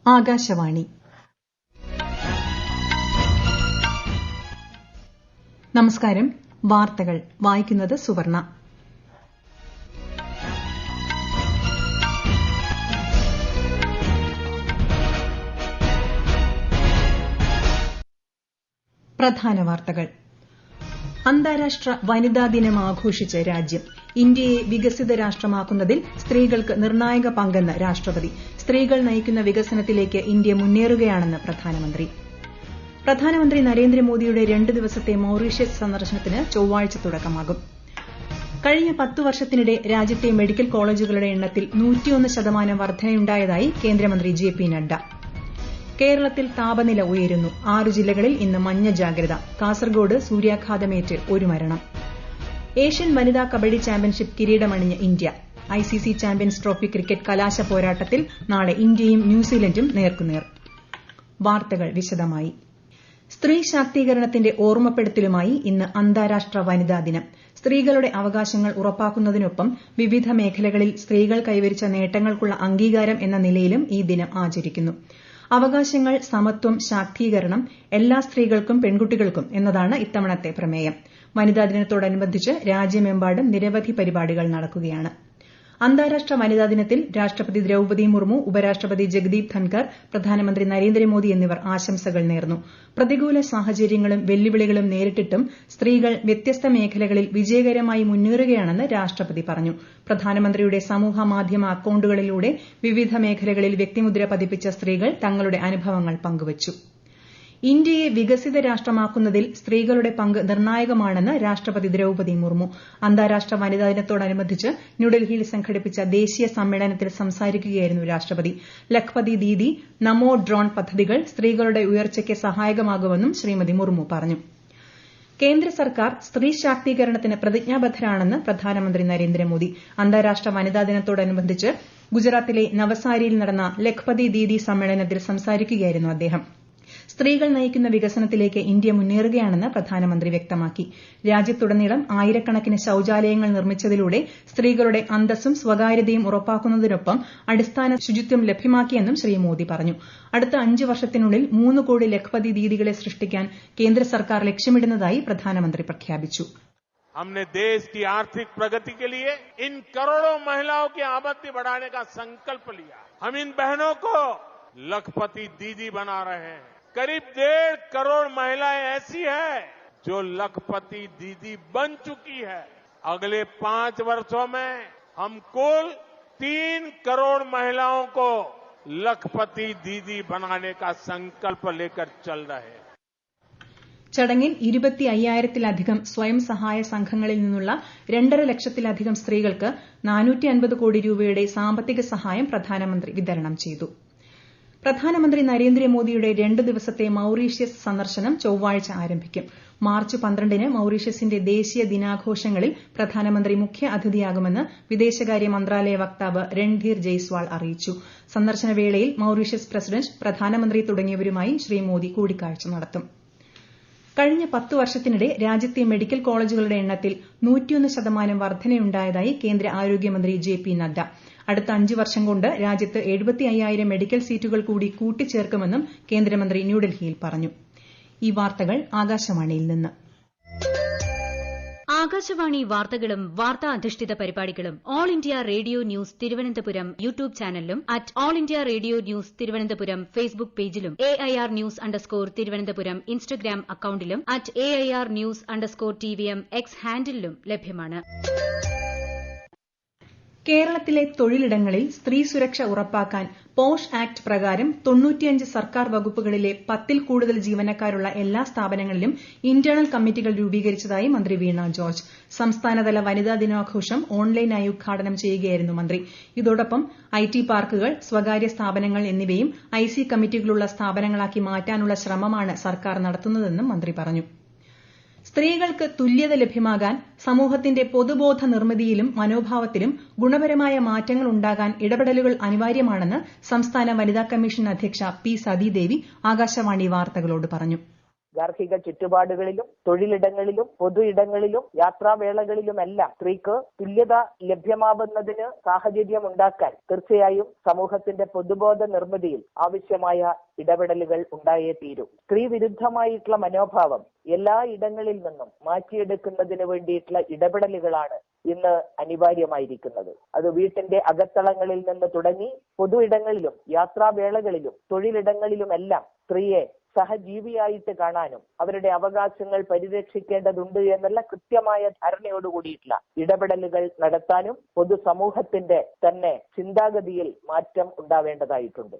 ആകാശവാണി. നമസ്കാരം. വാർത്തകൾ വായിക്കുന്നത് സുവർണ. പ്രധാന വാർത്തകൾ. അന്താരാഷ്ട്ര വനിതാ ദിനം ആഘോഷിച്ച് രാജ്യം. ഇന്ത്യയെ വികസിത രാഷ്ട്രമാക്കുന്നതിൽ സ്ത്രീകൾക്ക് നിർണായക പങ്കെന്ന് രാഷ്ട്രപതി. സ്ത്രീകൾ നയിക്കുന്ന വികസനത്തിലേക്ക് ഇന്ത്യ മുന്നേറുകയാണെന്ന് പ്രധാനമന്ത്രി. പ്രധാനമന്ത്രി നരേന്ദ്രമോദിയുടെ 2 ദിവസത്തെ മൌറീഷ്യസ് സന്ദർശനത്തിന് ചൊവ്വാഴ്ച തുടക്കമാകും. കഴിഞ്ഞ 10 വർഷത്തിനിടെ രാജ്യത്തെ മെഡിക്കൽ കോളേജുകളുടെ എണ്ണത്തിൽ 101% വർധനയുണ്ടായതായി കേന്ദ്രമന്ത്രി ജെ.പി. നഡ്ഡ. കേരളത്തിൽ താപനില ഉയരുന്നു. 6 ജില്ലകളിൽ ഇന്ന് മഞ്ഞ ജാഗ്രത. കാസർഗോഡ് സൂര്യാഘാതമേറ്റ് 1 മരണം. ഏഷ്യൻ വനിതാ കബഡി ചാമ്പ്യൻഷിപ്പ് കിരീടമണിഞ്ഞ് India. ICC champions trophy cricket കലാശ പോരാട്ടത്തിൽ നാളെ ഇന്ത്യയും ന്യൂസിലൻഡും നേർക്കുനേർ. വാർത്തകൾ വിശദമായി. സ്ത്രീ ശാക്തീകരണത്തിന്റെ ഓർമ്മപ്പെടുത്തലുമായി ഇന്ന് അന്താരാഷ്ട്ര വനിതാ ദിനം. സ്ത്രീകളുടെ അവകാശങ്ങൾ ഉറപ്പാക്കുന്നതിനൊപ്പം വിവിധ മേഖലകളിൽ സ്ത്രീകൾ കൈവരിച്ച നേട്ടങ്ങൾക്കുള്ള അംഗീകാരം എന്ന നിലയിലും ഈ ദിനം ആചരിക്കുന്നു. അവകാശങ്ങൾ, സമത്വം, ശാക്തീകരണം എല്ലാ സ്ത്രീകൾക്കും പെൺകുട്ടികൾക്കും എന്നതാണ് ഇത്തവണത്തെ പ്രമേയം. വനിതാ ദിനത്തോടനുബന്ധിച്ച് രാജ്യമെമ്പാടും നിരവധി പരിപാടികൾ നടക്കുകയാണ്. അന്താരാഷ്ട്ര വനിതാ ദിനത്തിൽ രാഷ്ട്രപതി ദ്രൌപദി മുർമു, ഉപരാഷ്ട്രപതി ജഗദീപ് ധൻകർ, പ്രധാനമന്ത്രി നരേന്ദ്രമോദി എന്നിവർ ആശംസകൾ നേർന്നു. പ്രതികൂല സാഹചര്യങ്ങളും വെല്ലുവിളികളും നേരിട്ടിട്ടും സ്ത്രീകൾ വ്യത്യസ്ത മേഖലകളിൽ വിജയകരമായി മുന്നേറുകയാണെന്ന് രാഷ്ട്രപതി പറഞ്ഞു. പ്രധാനമന്ത്രിയുടെ സമൂഹമാധ്യമ അക്കൌണ്ടുകളിലൂടെ വിവിധ മേഖലകളിൽ വ്യക്തിമുദ്ര പതിപ്പിച്ച സ്ത്രീകൾ തങ്ങളുടെ അനുഭവങ്ങൾ പങ്കുവച്ചു. ഇന്ത്യയെ വികസിത രാഷ്ട്രമാക്കുന്നതിൽ സ്ത്രീകളുടെ പങ്ക് നിർണായകമാണെന്ന് രാഷ്ട്രപതി ദ്രൌപദി മുർമു. അന്താരാഷ്ട്ര വനിതാ ദിനത്തോടനുബന്ധിച്ച് ന്യൂഡൽഹിയിൽ സംഘടിപ്പിച്ച ദേശീയ സമ്മേളനത്തിൽ സംസാരിക്കുകയായിരുന്നു രാഷ്ട്രപതി. ലഖ്പതി ദീദി, നമോ ഡ്രോൺ പദ്ധതികൾ സ്ത്രീകളുടെ ഉയർച്ചയ്ക്ക് സഹായകമാകുമെന്നും ശ്രീമതി മുർമു പറഞ്ഞു. കേന്ദ്ര സർക്കാർ സ്ത്രീ ശാക്തീകരണത്തിന് പ്രതിജ്ഞാബദ്ധരാണെന്ന് പ്രധാനമന്ത്രി നരേന്ദ്രമോദി. അന്താരാഷ്ട്ര വനിതാ ദിനത്തോടനുബന്ധിച്ച് ഗുജറാത്തിലെ നവസാരിയിൽ നടന്ന ലഖ്പതി ദീദി സമ്മേളനത്തിൽ സംസാരിക്കുകയായിരുന്നു അദ്ദേഹം. സ്ത്രീകൾ നയിക്കുന്ന വികസനത്തിലേക്ക് ഇന്ത്യ മുന്നേറുകയാണെന്ന് പ്രധാനമന്ത്രി വ്യക്തമാക്കി. രാജ്യത്തുടനീളം ആയിരക്കണക്കിന് ശൌചാലയങ്ങൾ നിർമ്മിച്ചതിലൂടെ സ്ത്രീകളുടെ അന്തസ്സും സ്വകാര്യതയും ഉറപ്പാക്കുന്നതിനൊപ്പം അടിസ്ഥാന ശുചിത്വം ലഭ്യമാക്കിയെന്നും ശ്രീ മോദി പറഞ്ഞു. അടുത്ത 5 വർഷത്തിനുള്ളിൽ 3 കോടി ലഖ്പതി ദീദികളെ സൃഷ്ടിക്കാൻ കേന്ദ്ര സർക്കാർ ലക്ഷ്യമിടുന്നതായി പ്രധാനമന്ത്രി പ്രഖ്യാപിച്ചു. हमने देश की आर्थिक प्रगति के लिए इन करोड़ों महिलाओं की आमदनी बढ़ाने का संकल्प लिया. हम इन बहनों को लखपति दीदी बना रहे हैं. करीब 1.5 करोड़ महिलाएं ऐसी हैं जो लखपति दीदी बन चुकी है. अगले 5 वर्षों में हम कुल 3 करोड़ महिलाओं को लखपति दीदी बनाने का संकल्प लेकर चल रहे हैं. ചടങ്ങിൽ 25,000-ത്തിലധികം സ്വയം സഹായ സംഘങ്ങളിൽ നിന്നുള്ള 2.5 ലക്ഷത്തിലധികം സ്ത്രീകൾക്ക് 450 കോടി രൂപയുടെ സാമ്പത്തിക സഹായം പ്രധാനമന്ത്രി വിതരണം ചെയ്തു. പ്രധാനമന്ത്രി നരേന്ദ്രമോദിയുടെ 2 ദിവസത്തെ മൌറീഷ്യസ് സന്ദർശനം ചൊവ്വാഴ്ച ആരംഭിക്കും. മാർച്ച് 12-ന് മൌറീഷ്യസിന്റെ ദേശീയ ദിനാഘോഷങ്ങളിൽ പ്രധാനമന്ത്രി മുഖ്യ അതിഥിയാകുമെന്ന് വിദേശകാര്യ മന്ത്രാലയ വക്താവ് രൺധീർ ജയ്സ്വാൾ അറിയിച്ചു. സന്ദർശനവേളയിൽ മൌറീഷ്യസ് പ്രസിഡന്റ്, പ്രധാനമന്ത്രി തുടങ്ങിയവരുമായി ശ്രീ മോദി കൂടിക്കാഴ്ച നടത്തും. കഴിഞ്ഞ 10 വർഷത്തിനിടെ രാജ്യത്തെ മെഡിക്കൽ കോളേജുകളുടെ എണ്ണത്തിൽ 101% വർധനയുണ്ടായതായി കേന്ദ്ര ആരോഗ്യമന്ത്രി ജെ.പി. നഡ്ഡ. അടുത്ത 5 വർഷം കൊണ്ട് രാജ്യത്ത് 75,000 മെഡിക്കൽ സീറ്റുകൾ കൂടി കൂട്ടിച്ചേർക്കുമെന്നും കേന്ദ്രമന്ത്രി ന്യൂഡൽഹിയിൽ പറഞ്ഞു. ഈ വാർത്തകൾ ആകാശവാണിയിൽ നിന്ന്. ആകാശവാണി വാർത്തകളും വാർത്താ അധിഷ്ഠിത പരിപാടികളും all India radio news Thiruvananthapuram YouTube ചാനലിലും @all India radio news Thiruvananthapuram Facebook പേജിലും AIR ന്യൂസ് തിരുവനന്തപുരം ഇൻസ്റ്റഗ്രാം അക്കൌണ്ടിലും @AIR ന്യൂസ് TVM X ഹാൻഡിലും ലഭ്യമാണ്. കേരളത്തിലെ തൊഴിലിടങ്ങളിൽ സ്ത്രീ സുരക്ഷ ഉറപ്പാക്കാൻ പോഷ് ആക്ട് പ്രകാരം 95 സർക്കാർ വകുപ്പുകളിലെ 10-ൽ കൂടുതൽ ജീവനക്കാരുള്ള എല്ലാ സ്ഥാപനങ്ങളിലും ഇന്റേണൽ കമ്മിറ്റികൾ രൂപീകരിച്ചതായി മന്ത്രി വീണ ജോർജ്. സംസ്ഥാനതല വനിതാ ദിനാഘോഷം ഓൺലൈനായി ഉദ്ഘാടനം ചെയ്യുകയായിരുന്നു മന്ത്രി. ഇതോടൊപ്പം IT പാർക്കുകൾ, സ്വകാര്യ സ്ഥാപനങ്ങൾ എന്നിവയും IC കമ്മിറ്റികളുള്ള സ്ഥാപനങ്ങളാക്കി മാറ്റാനുള്ള ശ്രമമാണ് സർക്കാർ നടത്തുന്നതെന്നും മന്ത്രി പറഞ്ഞു. സ്ത്രീകൾക്ക് തുല്യത ലഭ്യമാകാൻ സമൂഹത്തിന്റെ പൊതുബോധ നിർമ്മിതിയിലും മനോഭാവത്തിലും ഗുണപരമായ മാറ്റങ്ങൾ ഉണ്ടാകാൻ ഇടപെടലുകൾ അനിവാര്യമാണെന്ന് സംസ്ഥാന വനിതാ കമ്മീഷൻ അധ്യക്ഷ പി സതീദേവി ആകാശവാണി വാർത്തകളോട് പറഞ്ഞു. ഗാർഹിക ചുറ്റുപാടുകളിലും തൊഴിലിടങ്ങളിലും പൊതു ഇടങ്ങളിലും യാത്രാവേളകളിലുമെല്ലാം സ്ത്രീക്ക് തുല്യത ലഭ്യമാവുന്നതിന് സാഹചര്യം ഉണ്ടാക്കാൻ തീർച്ചയായും സമൂഹത്തിന്റെ പൊതുബോധ നിർമ്മിതിയിൽ ആവശ്യമായ ഇടപെടലുകൾ ഉണ്ടായേ തീരൂ. സ്ത്രീ വിരുദ്ധമായിട്ടുള്ള മനോഭാവം എല്ലാ ഇടങ്ങളിൽ നിന്നും മാറ്റിയെടുക്കുന്നതിന് വേണ്ടിയിട്ടുള്ള ഇടപെടലുകളാണ് ഇന്ന് അനിവാര്യമായിരിക്കുന്നത്. അത് വീട്ടിന്റെ അകത്തളങ്ങളിൽ നിന്ന് തുടങ്ങി പൊതു ഇടങ്ങളിലും യാത്രാവേളകളിലും തൊഴിലിടങ്ങളിലുമെല്ലാം സ്ത്രീയെ സഹജീവിയായിട്ട് കാണാനും അവരുടെ അവകാശങ്ങൾ പരിരക്ഷിക്കേണ്ടതുണ്ട് എന്നുള്ള കൃത്യമായ ധാരണയോടുകൂടിയിട്ടുള്ള ഇടപെടലുകൾ നടത്താനും പൊതുസമൂഹത്തിന്റെ തന്നെ ചിന്താഗതിയിൽ മാറ്റം ഉണ്ടാവേണ്ടതായിട്ടുണ്ട്.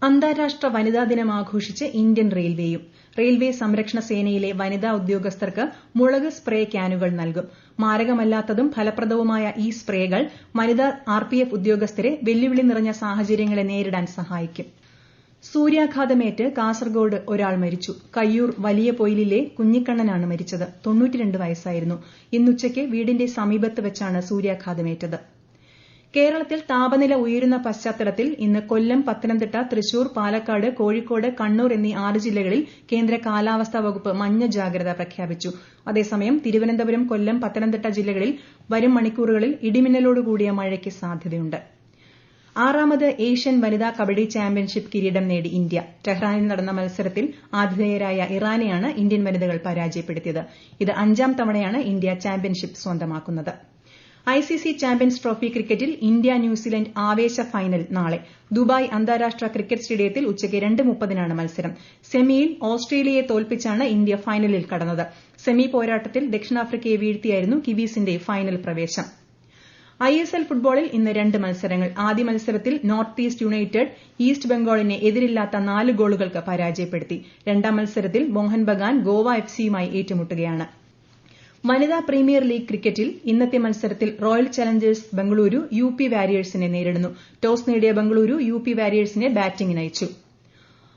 അന്താരാഷ്ട്ര വനിതാ ദിനം ആഘോഷിച്ച് ഇന്ത്യൻ റെയിൽവേയും. റെയിൽവേ സംരക്ഷണ സേനയിലെ വനിതാ ഉദ്യോഗസ്ഥർക്ക് മുളക് സ്പ്രേ ക്യാനുകൾ നൽകും. മാരകമല്ലാത്തതും ഫലപ്രദവുമായ ഈ സ്പ്രേകൾ വനിതാ RPF ഉദ്യോഗസ്ഥരെ വെല്ലുവിളി നിറഞ്ഞ സാഹചര്യങ്ങളെ നേരിടാൻ സഹായിക്കും. സൂര്യാഘാതമേറ്റ് കാസർഗോഡ് ഒരാൾ മരിച്ചു. കയ്യൂർ വലിയ പൊയിലിലെ കുഞ്ഞിക്കണ്ണനാണ് മരിച്ചത്. 92 വയസ്സായിരുന്നു. ഇന്നുച്ചയ്ക്ക് വീടിന്റെ സമീപത്ത് വെച്ചാണ് സൂര്യാഘാതമേറ്റത്. കേരളത്തിൽ താപനില ഉയരുന്ന പശ്ചാത്തലത്തിൽ ഇന്ന് കൊല്ലം, പത്തനംതിട്ട, തൃശൂർ, പാലക്കാട്, കോഴിക്കോട്, കണ്ണൂർ എന്നീ 6 ജില്ലകളിൽ കേന്ദ്ര കാലാവസ്ഥാ വകുപ്പ് മഞ്ഞ ജാഗ്രത പ്രഖ്യാപിച്ചു. അതേസമയം തിരുവനന്തപുരം, കൊല്ലം, പത്തനംതിട്ട ജില്ലകളിൽ വരും മണിക്കൂറുകളിൽ ഇടിമിന്നലോടുകൂടിയ മഴയ്ക്ക് സാധ്യതയുണ്ട്. 6ാമത് ഏഷ്യൻ വനിതാ കബഡി ചാമ്പ്യൻഷിപ്പ് കിരീടം നേടി ഇന്ത്യ. ടെഹ്റാനിൽ നടന്ന മത്സരത്തിൽ ആതിഥേയരായ ഇറാനെയാണ് ഇന്ത്യൻ വനിതകൾ പരാജയപ്പെടുത്തിയത്. ഇത് 5ാം തവണയാണ് ഇന്ത്യ ചാമ്പ്യൻഷിപ്പ് സ്വന്തമാക്കുന്നത്. ICC ചാമ്പ്യൻസ് ട്രോഫി ക്രിക്കറ്റിൽ ഇന്ത്യ ന്യൂസിലൻഡ് ആവേശ ഫൈനൽ നാളെ. ദുബായ് അന്താരാഷ്ട്ര ക്രിക്കറ്റ് സ്റ്റേഡിയത്തിൽ ഉച്ചയ്ക്ക് 2:30-നാണ് മത്സരം. സെമിയിൽ ഓസ്ട്രേലിയയെ തോൽപ്പിച്ചാണ് ഇന്ത്യ ഫൈനലിൽ കടന്നത്. സെമി പോരാട്ടത്തിൽ ദക്ഷിണാഫ്രിക്കയെ വീഴ്ത്തിയായിരുന്നു കിവീസിന്റെ ഫൈനൽ പ്രവേശം. ISL ഫുട്ബോളിൽ ഇന്ന് 2 മത്സരങ്ങൾ. ആദ്യ മത്സരത്തിൽ നോർത്ത് ഈസ്റ്റ് യുണൈറ്റഡ് ഈസ്റ്റ് ബംഗാളിനെ എതിരില്ലാത്ത 4 ഗോളുകൾക്ക് പരാജയപ്പെടുത്തി. 2ാം മത്സരത്തിൽ മോഹൻ ബഗാൻ ഗോവ FCയുമായി ഏറ്റുമുട്ടുകയാണ്. വനിതാ പ്രീമിയർ ലീഗ് ക്രിക്കറ്റിൽ ഇന്നത്തെ മത്സരത്തിൽ റോയൽ ചലഞ്ചേഴ്സ് ബംഗളൂരു UP വാരിയേഴ്സിനെ നേരിടുന്നു. ടോസ് നേടിയ ബംഗളൂരു UP വാരിയേഴ്സിനെ ബാറ്റിംഗിനയച്ചു.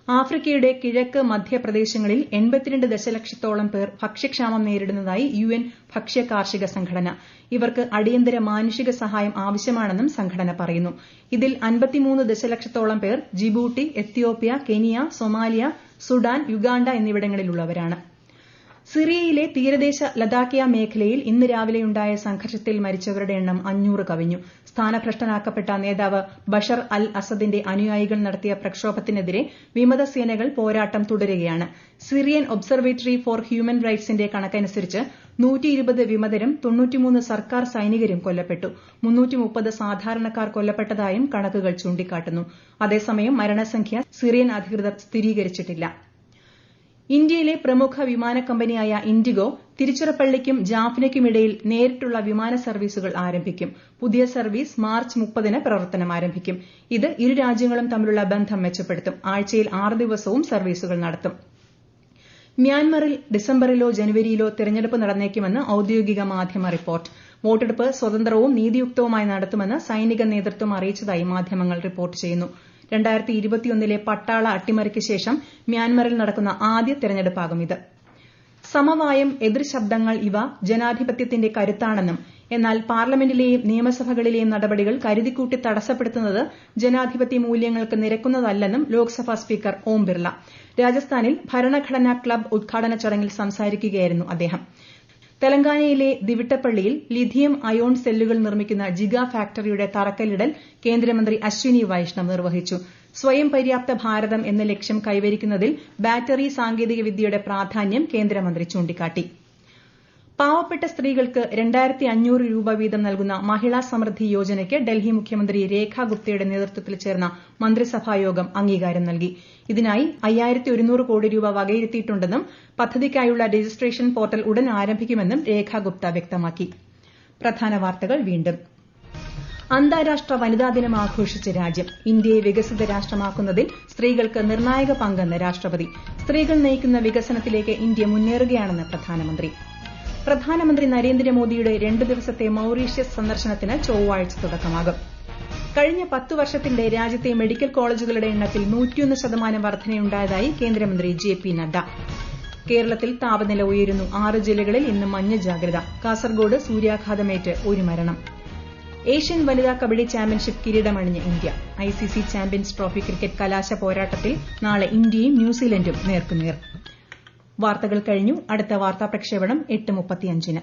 ആഫ്രിക്കയുടെ കിഴക്ക് മധ്യപ്രദേശങ്ങളിൽ 82 ദശലക്ഷത്തോളം പേർ ഭക്ഷ്യക്ഷാമം നേരിടുന്നതായി UN ഭക്ഷ്യ കാർഷിക സംഘടന. ഇവർക്ക് അടിയന്തര മാനുഷിക സഹായം ആവശ്യമാണെന്നും സംഘടന പറയുന്നു. ഇതിൽ 53 ദശലക്ഷത്തോളം പേർ Djibouti, Ethiopia, Kenya, Somalia, Sudan, Uganda എന്നിവിടങ്ങളിലുള്ളവരാണ്. സിറിയയിലെ തീരദേശ ലതാക്കിയ മേഖലയിൽ ഇന്ന് രാവിലെയുണ്ടായ സംഘർഷത്തിൽ മരിച്ചവരുടെ എണ്ണം 500 കവിഞ്ഞു. സ്ഥാനഭ്രഷ്ടനാക്കപ്പെട്ട നേതാവ് ബഷർ അൽ അസദിന്റെ അനുയായികൾ നടത്തിയ പ്രക്ഷോഭത്തിനെതിരെ വിമതസേനകൾ പോരാട്ടം തുടരുകയാണ്. സിറിയൻ ഒബ്സർവേറ്ററി ഫോർ ഹ്യൂമൻ റൈറ്റ്സിന്റെ കണക്കനുസരിച്ച് 120 വിമതരും 93 സർക്കാർ സൈനികരും കൊല്ലപ്പെട്ടു. 330 സാധാരണക്കാർ കൊല്ലപ്പെട്ടതായും കണക്കുകൾ ചൂണ്ടിക്കാട്ടുന്നു. അതേസമയം മരണസംഖ്യ സിറിയൻ അധികൃതർ സ്ഥിരീകരിച്ചിട്ടില്ല. ഇന്ത്യയിലെ പ്രമുഖ വിമാന കമ്പനിയായ ഇൻഡിഗോ തിരുച്ചിറപ്പള്ളിക്കും ജാഫ്നയ്ക്കുമിടയിൽ നേരിട്ടുള്ള വിമാന സർവീസുകൾ ആരംഭിക്കും. പുതിയ സർവീസ് മാർച്ച് 30-ന് പ്രവർത്തനം ആരംഭിക്കും. ഇത് ഇരു രാജ്യങ്ങളും തമ്മിലുള്ള ബന്ധം മെച്ചപ്പെടുത്തും. ആഴ്ചയിൽ 6 ദിവസവും സർവീസുകൾ നടത്തും. മ്യാൻമറിൽ ഡിസംബറിലോ ജനുവരിയിലോ തെരഞ്ഞെടുപ്പ് നടന്നേക്കുമെന്ന് ഔദ്യോഗിക മാധ്യമ റിപ്പോർട്ട്. വോട്ടെടുപ്പ് സ്വതന്ത്രവും നീതിയുക്തവുമായി നടത്തുമെന്ന് സൈനിക നേതൃത്വം അറിയിച്ചതായി മാധ്യമങ്ങൾ റിപ്പോർട്ട് ചെയ്യുന്നു. 2021-ലെ പട്ടാള അട്ടിമറിക്ക് ശേഷം മ്യാൻമറിൽ നടക്കുന്ന ആദ്യ തെരഞ്ഞെടുപ്പാകും ഇത്. സമവായം, എതിർശബ്ദങ്ങൾ ഇവ ജനാധിപത്യത്തിന്റെ കരുത്താണെന്നും എന്നാൽ പാർലമെന്റിലെയും നിയമസഭകളിലെയും നടപടികൾ കരുതിക്കൂട്ടി തടസ്സപ്പെടുത്തുന്നത് ജനാധിപത്യ മൂല്യങ്ങൾക്ക് നിരക്കുന്നതല്ലെന്നും ലോക്സഭാ സ്പീക്കർ ഓം ബിർള. രാജസ്ഥാനിൽ ഭരണഘടനാ ക്ലബ് ഉദ്ഘാടന ചടങ്ങിൽ സംസാരിക്കുകയായിരുന്നു അദ്ദേഹം. തെലങ്കാനയിലെ ദിവിട്ടപ്പള്ളിയിൽ ലിഥിയം അയോൺ സെല്ലുകൾ നിർമ്മിക്കുന്ന ജിഗ ഫാക്ടറിയുടെ തറക്കല്ലിടൽ കേന്ദ്രമന്ത്രി അശ്വിനി വൈഷ്ണവ് നിർവഹിച്ചു. സ്വയം പര്യാപ്ത ഭാരതം എന്ന ലക്ഷ്യം കൈവരിക്കുന്നതിൽ ബാറ്ററി സാങ്കേതികവിദ്യയുടെ പ്രാധാന്യം കേന്ദ്രമന്ത്രി ചൂണ്ടിക്കാട്ടി. പാവപ്പെട്ട സ്ത്രീകൾക്ക് 2500 രൂപ വീതം നൽകുന്ന മഹിളാ സമൃദ്ധി യോജനയ്ക്ക് ഡൽഹി മുഖ്യമന്ത്രി രേഖ ഗുപ്തയുടെ നേതൃത്വത്തിൽ ചേർന്ന മന്ത്രിസഭായോഗം അംഗീകാരം നൽകി. ഇതിനായി 5100 കോടി രൂപ വകയിരുത്തിയിട്ടുണ്ടെന്നും പദ്ധതിക്കായുള്ള രജിസ്ട്രേഷൻ പോർട്ടൽ ഉടൻ ആരംഭിക്കുമെന്നും രേഖ ഗുപ്ത വ്യക്തമാക്കി. പ്രധാന വാർത്തകൾ വീണ്ടും. അന്താരാഷ്ട്ര വനിതാ ദിനം ആഘോഷിച്ച രാജ്യം. ഇന്ത്യയെ വികസിത രാഷ്ട്രമാക്കുന്നതിൽ സ്ത്രീകൾക്ക് നിർണായക പങ്കെന്ന് രാഷ്ട്രപതി. സ്ത്രീകൾ നയിക്കുന്ന വികസനത്തിലേക്ക് ഇന്ത്യ മുന്നേറുകയാണെന്ന് പ്രധാനമന്ത്രി. പ്രധാനമന്ത്രി നരേന്ദ്രമോദിയുടെ 2 ദിവസത്തെ മൌറീഷ്യസ് സന്ദർശനത്തിന് ചൊവ്വാഴ്ച തുടക്കമാകും. കഴിഞ്ഞ 10 വർഷത്തിനിടെ രാജ്യത്തെ മെഡിക്കൽ കോളേജുകളുടെ എണ്ണത്തിൽ 101% വർധനയുണ്ടായതായി കേന്ദ്രമന്ത്രി JP നദ്ദ. കേരളത്തിൽ താപനില ഉയരുന്നു. 6 ജില്ലകളിൽ ഇന്ന് മഞ്ഞ ജാഗ്രത. കാസർഗോഡ് സൂര്യാഘാതമേറ്റ് 1 മരണം. ഏഷ്യൻ വനിതാ കബഡി ചാമ്പ്യൻഷിപ്പ് കിരീടമണിഞ്ഞ് India. ICC champions trophy cricket കലാശ പോരാട്ടത്തിൽ നാളെ ഇന്ത്യയും ന്യൂസിലൻഡും നേർക്കുനേർ. വാർത്തകൾ കഴിഞ്ഞു. അടുത്ത വാർത്താ പ്രക്ഷേപണം 8:35-ന്.